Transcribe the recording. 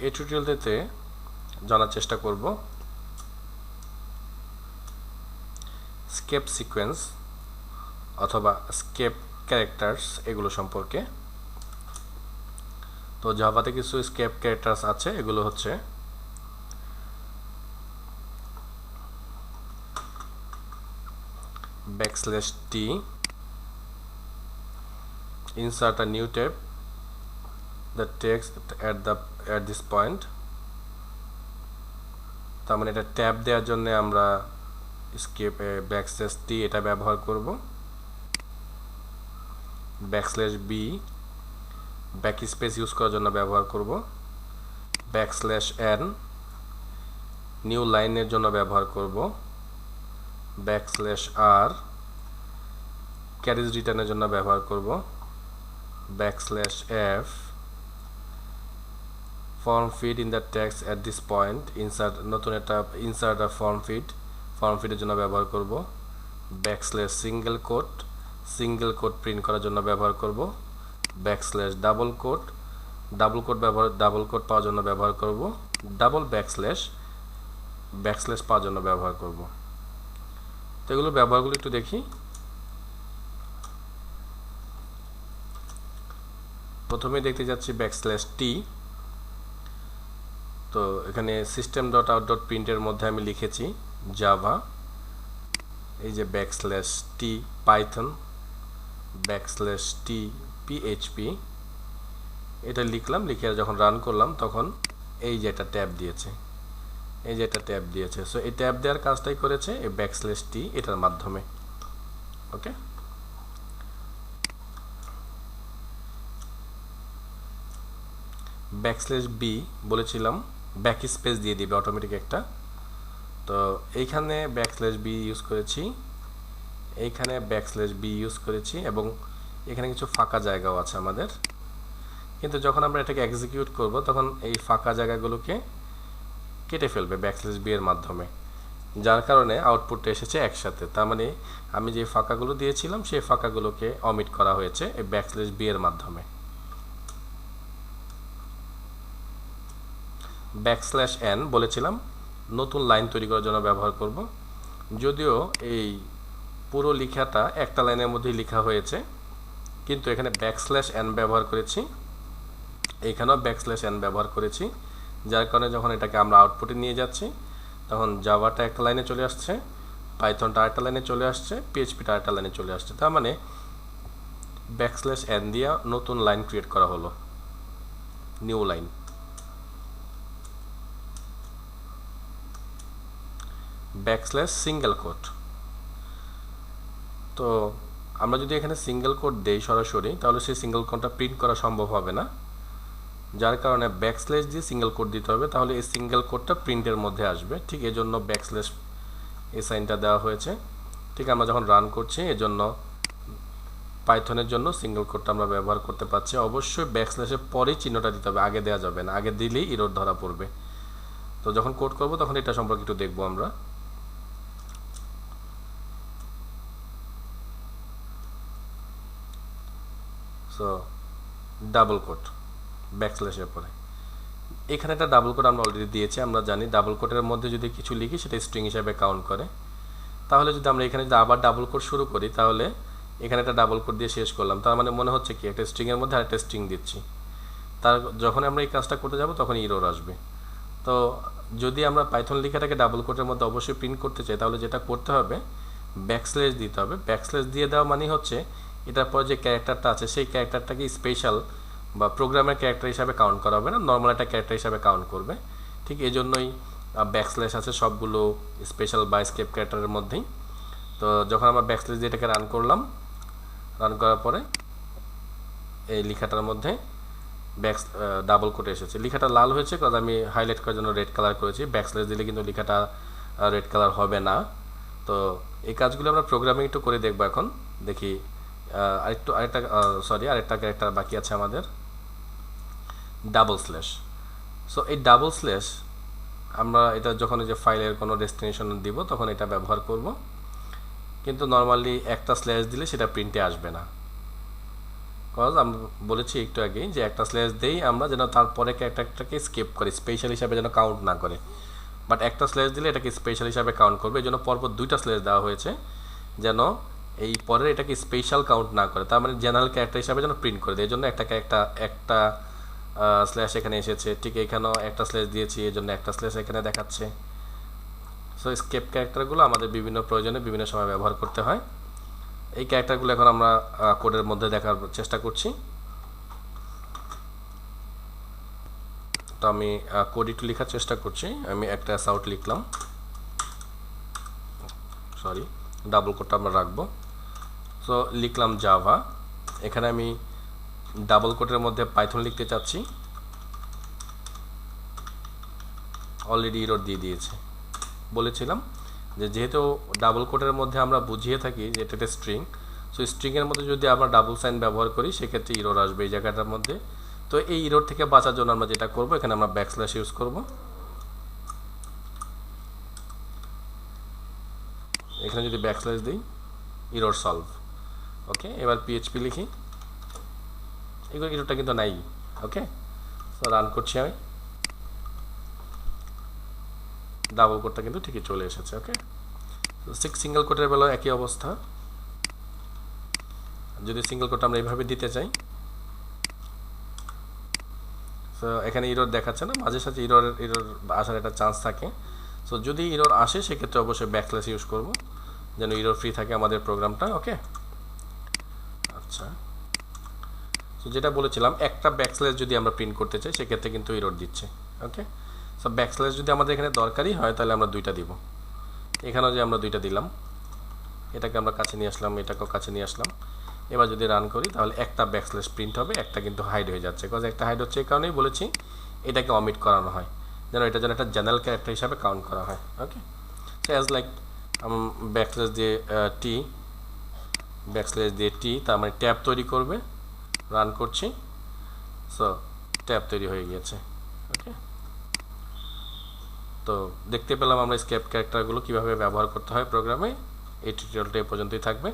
এই টিউটোরিয়ালটিতে জানার চেষ্টা করব স্কেপ সিকোয়েন্স অথবা স্কেপ ক্যারেক্টার্স এগুলো সম্পর্কে। তো জাভাতে কিছু স্কেপ ক্যারেক্টার্স আছে, এগুলো হচ্ছে \t, insert a new tab, the text at this point, তার মানে এটা ট্যাব দেওয়ার জন্য আমরা স্কেপ \t এটা ব্যবহার করব। \b ব্যাকস্পেস ইউজ করার জন্য ব্যবহার করব। \n নিউ লাইনের জন্য ব্যবহার করব। \r ক্যারেজ রিটার্নের জন্য ব্যবহার করব। \f form feed in the text at this point, নতুন একটা ইনসার্ট আ ফর্ম ফিডের জন্য ব্যবহার করব। \সিঙ্গেল কোট প্রিন্ট করার জন্য ব্যবহার করব। ডাবল কোট পাওয়ার জন্য ব্যবহার করব। ব্যাকস্ল্যাশ পাওয়ার জন্য ব্যবহার করব। তো এগুলো ব্যবহারগুলো একটু দেখি। প্রথমে দেখতে যাচ্ছি \t। তো এখানে system.out.print এর মধ্যে আমি লিখেছি জাভা, এই যে \t পাইথন, \t php, এটা লিখলাম। লিখে যখন রান করলাম তখন এই যে একটা ট্যাব দিয়েছে, সো এই ট্যাব দেওয়ার কাজটাই করেছে এই \t এটার মাধ্যমে। ওকে, \b বলেছিলাম ব্যাক স্পেস দিয়ে দিবে অটোমেটিক একটা। তো এইখানে \b ইউজ করেছি, এইখানে \b ইউজ করেছি, এবং এখানে কিছু ফাঁকা জায়গাও আছে আমাদের। কিন্তু যখন আমরা এটাকে এক্সিকিউট করব তখন এই ফাঁকা জায়গাগুলোকে কেটে ফেলবে \b এর মাধ্যমে, যার কারণে আউটপুটটা এসেছে একসাথে। তার মানে আমি যে ফাঁকাগুলো দিয়েছিলাম সেই ফাঁকাগুলোকে অমিট করা হয়েছে এই \b এর মাধ্যমে। \n বলেছিলাম নতুন লাইন তৈরি করার জন্য ব্যবহার করব। যদিও এই পুরো লেখাটা একটা লাইনের মধ্যেই লেখা হয়েছে, কিন্তু এখানে \n ব্যবহার করেছি, এখানেও \n ব্যবহার করেছি, যার কারণে যখন এটাকে আমরা আউটপুটে নিয়ে যাচ্ছি তখন জাভাটা একটা লাইনে চলে আসছে, পাইথনটা আরেকটা লাইনে চলে আসছে, পিএইচপিটা আরেকটা লাইনে চলে আসছে। তার মানে \n দিয়ে নতুন লাইন ক্রিয়েট করা হলো, নিউ লাইন। \সিঙ্গেল কোট, তো আমরা যদি এখানে সিঙ্গেল কোট দেই সরাসরি, তাহলে সেই সিঙ্গেল কোটটা প্রিন্ট করা সম্ভব হবে না, যার কারণে দিয়ে সিঙ্গেল কোট দিতে হবে, তাহলে এই সিঙ্গেল কোটটা প্রিন্টের মধ্যে আসবে। ঠিক এই জন্য এই সাইনটা দেওয়া হয়েছে। ঠিক আমরা যখন রান করছি এজন্য পাইথনের জন্য সিঙ্গেল কোটটা আমরা ব্যবহার করতে পারছি। অবশ্যই ব্যাকস্ল্যাশের পরেই চিহ্নটা দিতে হবে, আগে দেওয়া যাবে না, আগে দিলেই এরর ধরা পড়বে। তো যখন কোড করব তখন এটা সম্পর্কে একটু দেখবো আমরা। সো ডাবল কোট ব্যাকস্ল্যাশের পরে, এখানে একটা ডাবল কোট আমরা অলরেডি দিয়েছি। আমরা জানি ডাবল কোটের মধ্যে যদি কিছু লিখি সেটা স্ট্রিং হিসাবে কাউন্ট করে। তাহলে যদি আমরা এখানে যদি আবার ডাবল কোট শুরু করি, তাহলে এখানে একটা ডাবল কোট দিয়ে শেষ করলাম, তার মানে মনে হচ্ছে কি একটা স্ট্রিংয়ের মধ্যে আরেকটা স্ট্রিং দিচ্ছি। যখন আমরা এই কাজটা করতে যাব তখন এরর আসবে। তো যদি আমরা পাইথন লেখাটাকে ডাবল কোটের মধ্যে অবশ্যই প্রিন্ট করতে চাই, তাহলে যেটা করতে হবে ব্যাকস্ল্যাশ দিতে হবে। ব্যাকস্ল্যাশ দিয়ে দেওয়া মানে হচ্ছে এটার পর যে ক্যারেক্টারটা আছে সেই ক্যারেক্টারটাকে স্পেশাল বা প্রোগ্রামের ক্যারেক্টার হিসাবে কাউন্ট করা হবে না, নর্মাল একটা ক্যারেক্টার হিসাবে কাউন্ট করবে। ঠিক এই জন্যই ব্যাকস্ল্যাশ আছে সবগুলো স্পেশাল বা স্কেপ ক্যারেক্টারের মধ্যেই। তো যখন আমরা ব্যাকস্ল্যাশ দিয়ে এটাকে রান করলাম, রান করার পরে এই লেখাটার মধ্যে ডাবল কোটে এসেছে। লেখাটা লাল হয়েছে কারণ আমি হাইলাইট করার জন্য রেড কালার করেছি। ব্যাকস্ল্যাশ দিলে কিন্তু লেখাটা রেড কালার হবে না। তো এই কাজগুলো আমরা প্রোগ্রামিং একটু করে দেখবো এখন। দেখি আরেকটা ক্যারেক্টার বাকি আছে আমাদের, ডাবল স্ল্যাশ। সো এই ডাবল স্ল্যাশ আমরা এটা যখন যে ফাইলের কোনো ডেস্টিনেশন দিব তখন এটা ব্যবহার করব, কিন্তু নর্মালি একটা স্ল্যাশ দিলে সেটা প্রিন্টে আসবে না। কজ আমরা বলেছি একটু আগেই যে একটা স্ল্যাশ দেই আমরা যেন তারপরে ক্যারেক্টারটাকে স্কিপ করে, স্পেশাল হিসাবে যেন কাউন্ট না করে। বাট একটা স্ল্যাশ দিলে এটাকে স্পেশাল হিসাবে কাউন্ট করবে, এই জন্য পরপর দুইটা স্ল্যাশ দেওয়া হয়েছে যেন এই পরের এটাকে স্পেশাল কাউন্ট না করে, তার মানে জেনারেল ক্যারেক্টার হিসাবে যেন প্রিন্ট করে দেয়। এই জন্য একটা স্ল্যাশ এখানে এসেছে, ঠিক এখানেও একটা স্ল্যাশ দিয়েছি, এই জন্য একটা স্ল্যাশ এখানে দেখাচ্ছে। সো স্কেপ ক্যারেক্টারগুলো আমাদের বিভিন্ন প্রয়োজনে বিভিন্ন সময় ব্যবহার করতে হয়। এই ক্যারেক্টারগুলো এখন আমরা কোডের মধ্যে দেখার চেষ্টা করছি। তো আমি কোড একটু লেখার চেষ্টা করছি। আমি একটা অ্যাসাউট লিখলাম, সরি ডাবল কোডটা আমরা রাখবো। সো লিখলাম জাভা, এখানে আমি ডাবল কোডের মধ্যে পাইথন লিখতে চাচ্ছি, অলরেডি ইরর দিয়ে দিয়েছে। বলেছিলাম যে যেহেতু ডাবল কোডের মধ্যে আমরা বুঝিয়ে থাকি যে এটা একটা স্ট্রিং, সো স্ট্রিংয়ের মধ্যে যদি আমরা ডাবল সাইন ব্যবহার করি সেক্ষেত্রে ইরর আসবে এই জায়গাটার মধ্যে। তো এই ইরর থেকে বাঁচার জন্য আমরা যেটা করব, এখানে আমরা ব্যাকস্ল্যাশ ইউজ করব। এখানে যদি ব্যাকস্ল্যাশ দিই ইরর সলভ। ওকে, এবার পিএইচপি লিখি, এগুলো ইররটা কিন্তু নাই। ওকে, সো রান করছি আমি, ডাবল কোডটা কিন্তু ঠিকই চলে এসেছে। ওকে, তো সিঙ্গেল কোডের বেলায় একই অবস্থা। যদি সিঙ্গেল কোডটা আমরা এইভাবে দিতে চাই, সো এখানে ইরর দেখাচ্ছে না, মাঝে সাঝে ইরর আসার একটা চান্স থাকে। সো যদি ইরর আসে সেক্ষেত্রে অবশ্যই ব্যাকস্ল্যাশ ইউজ করব যেন ইরর ফ্রি থাকে আমাদের প্রোগ্রামটা। ওকে, আচ্ছা, সো যেটা বলেছিলাম একটা ব্যাকস্ল্যাশ যদি আমরা প্রিন্ট করতে চাই সেক্ষেত্রে কিন্তু ইরর দিচ্ছে। ওকে, সো ব্যাকস্ল্যাশ যদি আমাদের এখানে দরকারই হয় তাহলে আমরা দুইটা দিব। এখানেও যে আমরা দুইটা দিলাম, এটাকে আমরা কাছে নিয়ে আসলাম, এটাকেও কাছে নিয়ে আসলাম। এবার যদি রান করি তাহলে একটা ব্যাকস্ল্যাশ প্রিন্ট হবে, একটা কিন্তু হাইড হয়ে যাচ্ছে। বিকজ একটা হাইড হচ্ছে এই কারণেই বলেছি এটাকে অমিট করানো হয়, যেন এটা যেন একটা জেনারেল ক্যারেক্টার হিসাবে কাউন্ট করা হয়। ওকে, সো অ্যাজ লাইক ব্যাকস্ল্যাশ দিয়ে টি, ব্যাকস্ল্যাশ দিয়ে টি, তার মানে ট্যাব তৈরি করবে। রান করছি, সো ট্যাব তৈরি হয়ে গিয়েছে। ওকে, তো দেখতে পেলাম আমরা স্কেপ ক্যারেক্টারগুলো কীভাবে ব্যবহার করতে হয় প্রোগ্রামে। এই টিউটোরিয়ালটা এই পর্যন্তই থাকবে।